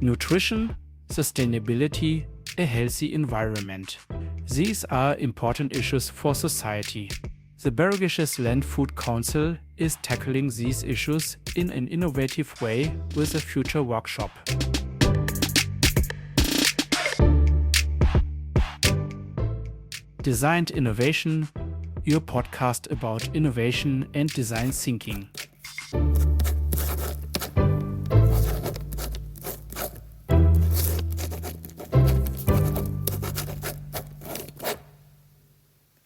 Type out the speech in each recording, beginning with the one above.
nutrition, sustainability, a healthy environment. These are important issues for society. The Bergisches Land Food Council is tackling these issues in an innovative way with a future workshop. Designed Innovation, your podcast about innovation and design thinking.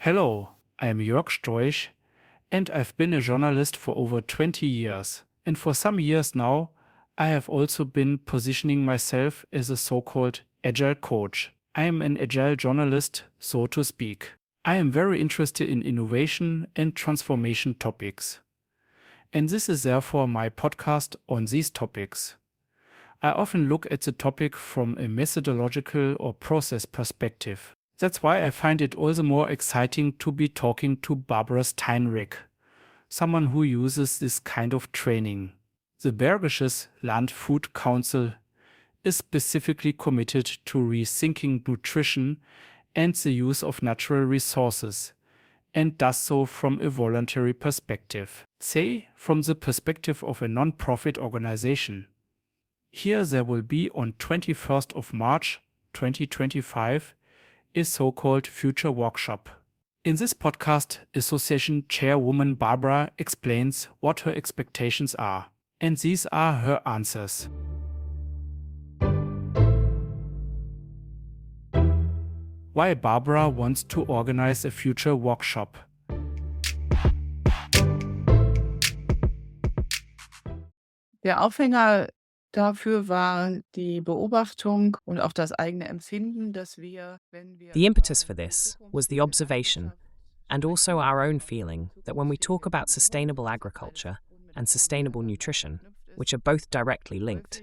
Hello, I am Jörg Storch, and I've been a journalist for over 20 years. And for some years now, I have also been positioning myself as a so-called agile coach. I am an agile journalist, so to speak. I am very interested in innovation and transformation topics. And this is therefore my podcast on these topics. I often look at the topic from a methodological or process perspective. That's why I find it all the more exciting to be talking to Barbara Steinrich, someone who uses this kind of training. The Bergisches Land Food Council is specifically committed to rethinking nutrition and the use of natural resources, and does so from a voluntary perspective, say from the perspective of a non-profit organization. Here there will be on 21st of March 2025 a so-called future workshop. In this podcast, Association Chairwoman Barbara explains what her expectations are, and these are her answers. Why Barbara wants to organize a future workshop. Der Aufhänger dafür war die Beobachtung und auch das eigene Empfinden, dass wir, wenn wir... The impetus for this was the observation and also our own feeling that when we talk about sustainable agriculture and sustainable nutrition, which are both directly linked,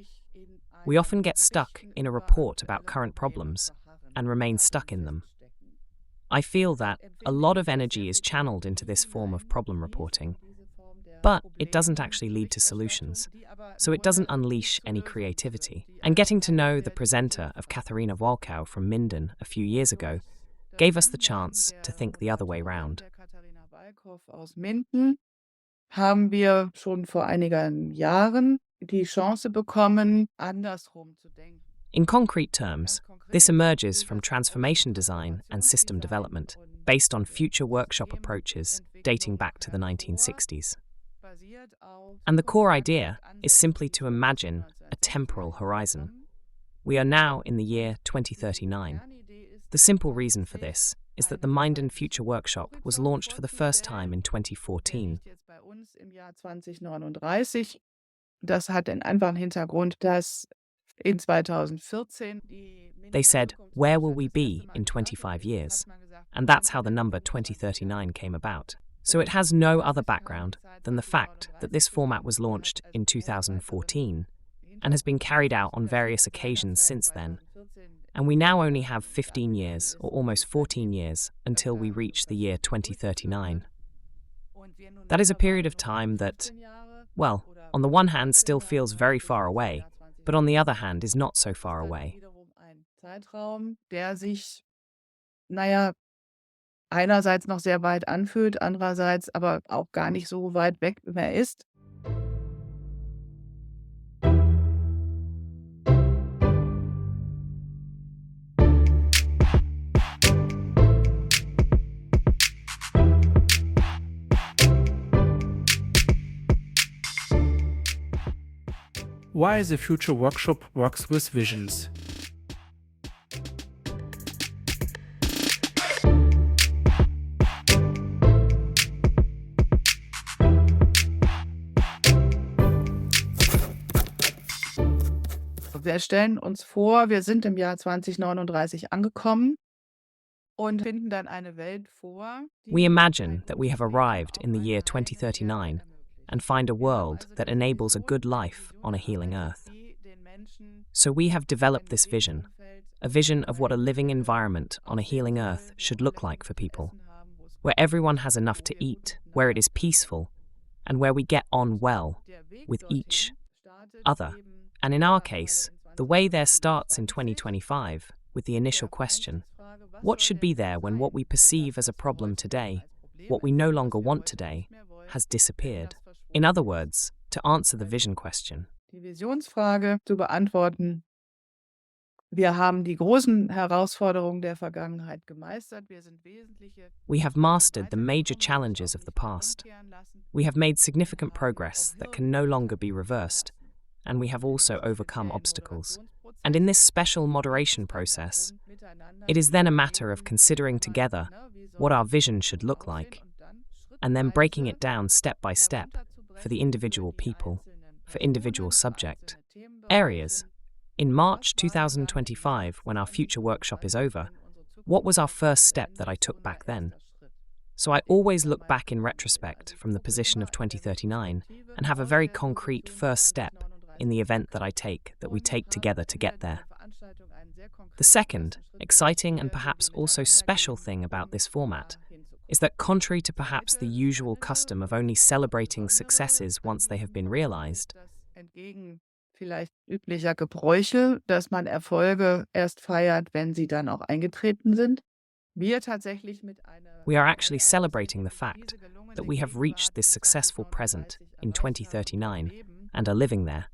we often get stuck in a report about current problems and remain stuck in them. I feel that a lot of energy is channeled into this form of problem reporting, but it doesn't actually lead to solutions, so it doesn't unleash any creativity. And getting to know the presenter of Katharina Walkau from Minden a few years ago gave us the chance to think the other way round. Aus Minden haben wir schon vor einigen Jahren die Chance bekommen, andersrum zu denken. In concrete terms, this emerges from transformation design and system development, based on future workshop approaches dating back to the 1960s. And the core idea is simply to imagine a temporal horizon. We are now in the year 2039. The simple reason for this is that the Minden Future Workshop was launched for the first time in 2014. Das hat den einfachen Hintergrund, dass in 2014 They said, where will we be in 25 years? And that's how the number 2039 came about. So it has no other background than the fact that this format was launched in 2014 and has been carried out on various occasions since then. And we now only have 15 years, or almost 14 years, until we reach the year 2039. That is a period of time that, well, on the one hand still feels very far away, but on the other hand is not so far away. Ein Zeitraum, der sich, einerseits noch sehr weit anfühlt, andererseits aber auch gar nicht so weit weg mehr ist. Why the future workshop works with visions. Wir stellen uns vor, wir sind im Jahr 2039 angekommen und finden dann eine Welt vor. We imagine that we have arrived in the year 2039 and find a world that enables a good life on a healing earth. So we have developed this vision, a vision of what a living environment on a healing earth should look like for people, where everyone has enough to eat, where it is peaceful, and where we get on well with each other. And in our case, The way there starts in 2025 with the initial question, what should be there when what we perceive as a problem today, what we no longer want today, has disappeared? In other words, to answer the vision question, Die Visionsfrage zu beantworten. Wir haben die großen Herausforderungen der Vergangenheit gemeistert. Wir sind wesentliche we have mastered the major challenges of the past. We have made significant progress that can no longer be reversed, and we have also overcome obstacles. And in this special moderation process, it is then a matter of considering together what our vision should look like, and then breaking it down step by step for the individual people, for individual subject areas. In March 2025, when our future workshop is over, what was our first step that I took back then? So I always look back in retrospect from the position of 2039 and have a very concrete first step in the event that we take together to get there. The second, exciting and perhaps also special thing about this format is that contrary to perhaps the usual custom of only celebrating successes once they have been realized, entgegen vielleicht üblicher Gebräuche, dass man Erfolge erst feiert, wenn sie dann auch eingetreten sind. Wir tatsächlich mit einer we are actually celebrating the fact that we have reached this successful present in 2039 and are living there.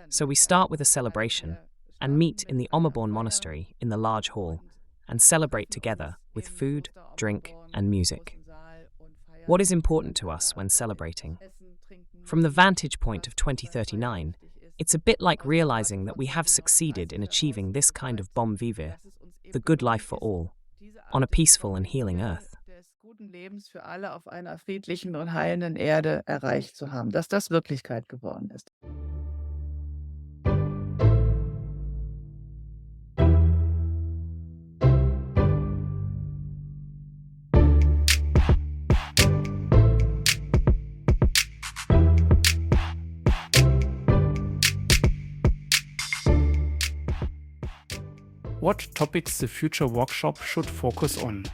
So we start with a celebration and meet in the Ommerborn Monastery in the large hall and celebrate together with food, drink, and music. What is important to us when celebrating? From the vantage point of 2039, it's a bit like realizing that we have succeeded in achieving this kind of bon vivre, the good life for all, on a peaceful and healing earth. des guten Lebens für alle auf einer friedlichen und heilenden Erde erreicht zu haben, dass das Wirklichkeit geworden ist. What topics the future workshop should focus on?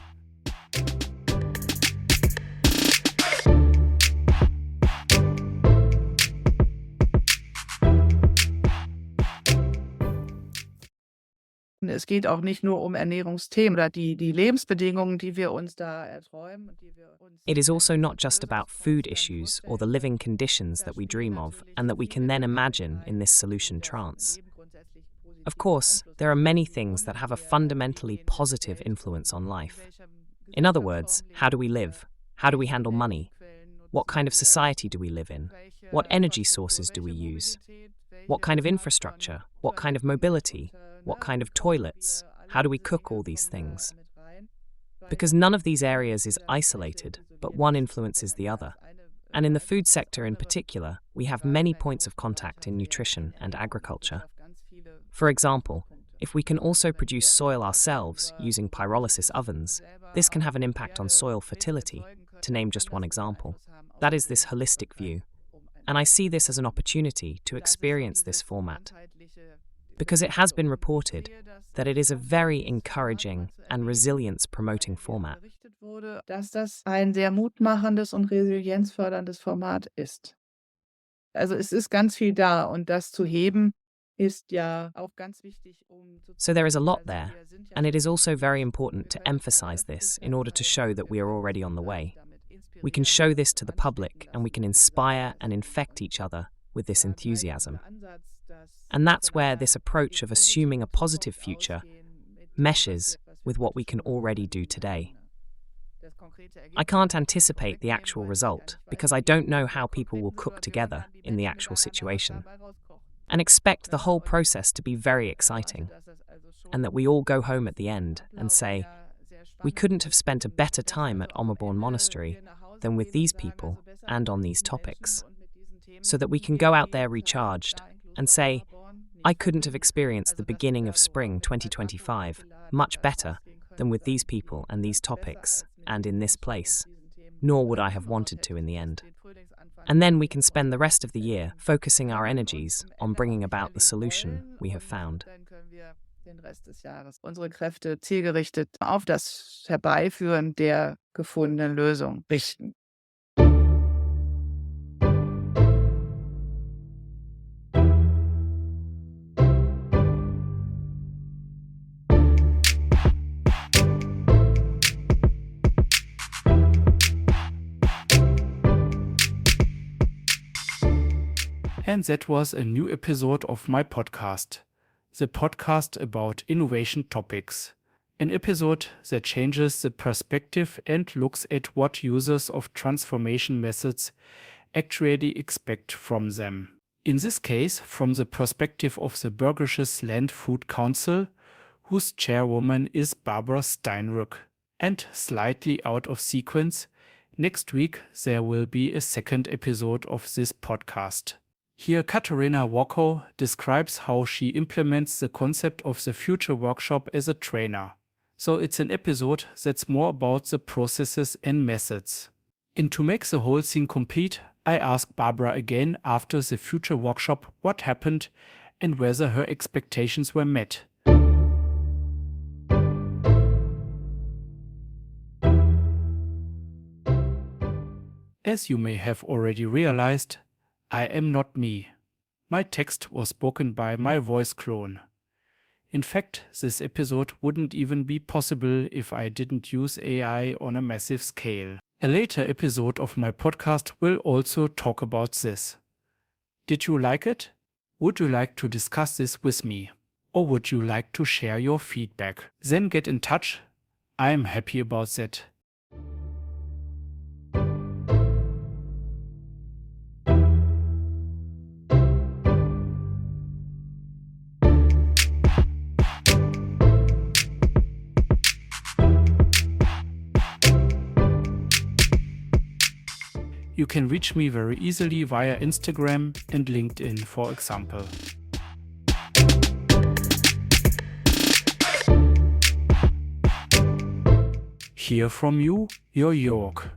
Es geht auch nicht nur um Ernährungsthemen oder die Lebensbedingungen, die wir uns da erträumen. Und die wir uns It is also not just about food issues or the living conditions that we dream of and that we can then imagine in this solution trance. Of course, there are many things that have a fundamentally positive influence on life. In other words, how do we live? How do we handle money? What kind of society do we live in? What energy sources do we use? What kind of infrastructure? What kind of mobility? What kind of toilets? How do we cook all these things? Because none of these areas is isolated, but one influences the other. And in the food sector in particular, we have many points of contact in nutrition and agriculture. For example, if we can also produce soil ourselves using pyrolysis ovens, this can have an impact on soil fertility, to name just one example. That is this holistic view. And I see this as an opportunity to experience this format, because it has been reported that it is a very encouraging and resilience-promoting format. dass das ein sehr mutmachendes und resilienzförderndes Format ist. Also es ist ganz viel da und das zu heben ist ja auch ganz wichtig, So there is a lot there, and it is also very important to emphasize this in order to show that we are already on the way. We can show this to the public and we can inspire and infect each other with this enthusiasm. And that's where this approach of assuming a positive future meshes with what we can already do today. I can't anticipate the actual result because I don't know how people will cook together in the actual situation, and expect the whole process to be very exciting, and that we all go home at the end and say, we couldn't have spent a better time at Ommerborn Monastery than with these people and on these topics, so that we can go out there recharged and say, I couldn't have experienced the beginning of spring 2025 much better than with these people and these topics and in this place, nor would I have wanted to in the end. And then we can spend the rest of the year focusing our energies on bringing about the solution we have found. Dann können wir den Rest des Jahres unsere Kräfte zielgerichtet auf das Herbeiführen der gefundenen Lösung richten. And that was a new episode of my podcast, the podcast about innovation topics. An episode that changes the perspective and looks at what users of transformation methods actually expect from them. In this case, from the perspective of the Bergisches Land Food Council, whose chairwoman is Barbara Steinrück. And slightly out of sequence, next week there will be a second episode of this podcast. Here Katerina Wacko describes how she implements the concept of the future workshop as a trainer. So it's an episode that's more about the processes and methods. And to make the whole thing complete, I asked Barbara again after the future workshop what happened and whether her expectations were met. As you may have already realized, I am not me. My text was spoken by my voice clone. In fact, this episode wouldn't even be possible if I didn't use AI on a massive scale. A later episode of my podcast will also talk about this. Did you like it? Would you like to discuss this with me? Or would you like to share your feedback? Then get in touch. I am happy about that. You can reach me very easily via Instagram and LinkedIn, for example. Hear from you, your Jörg.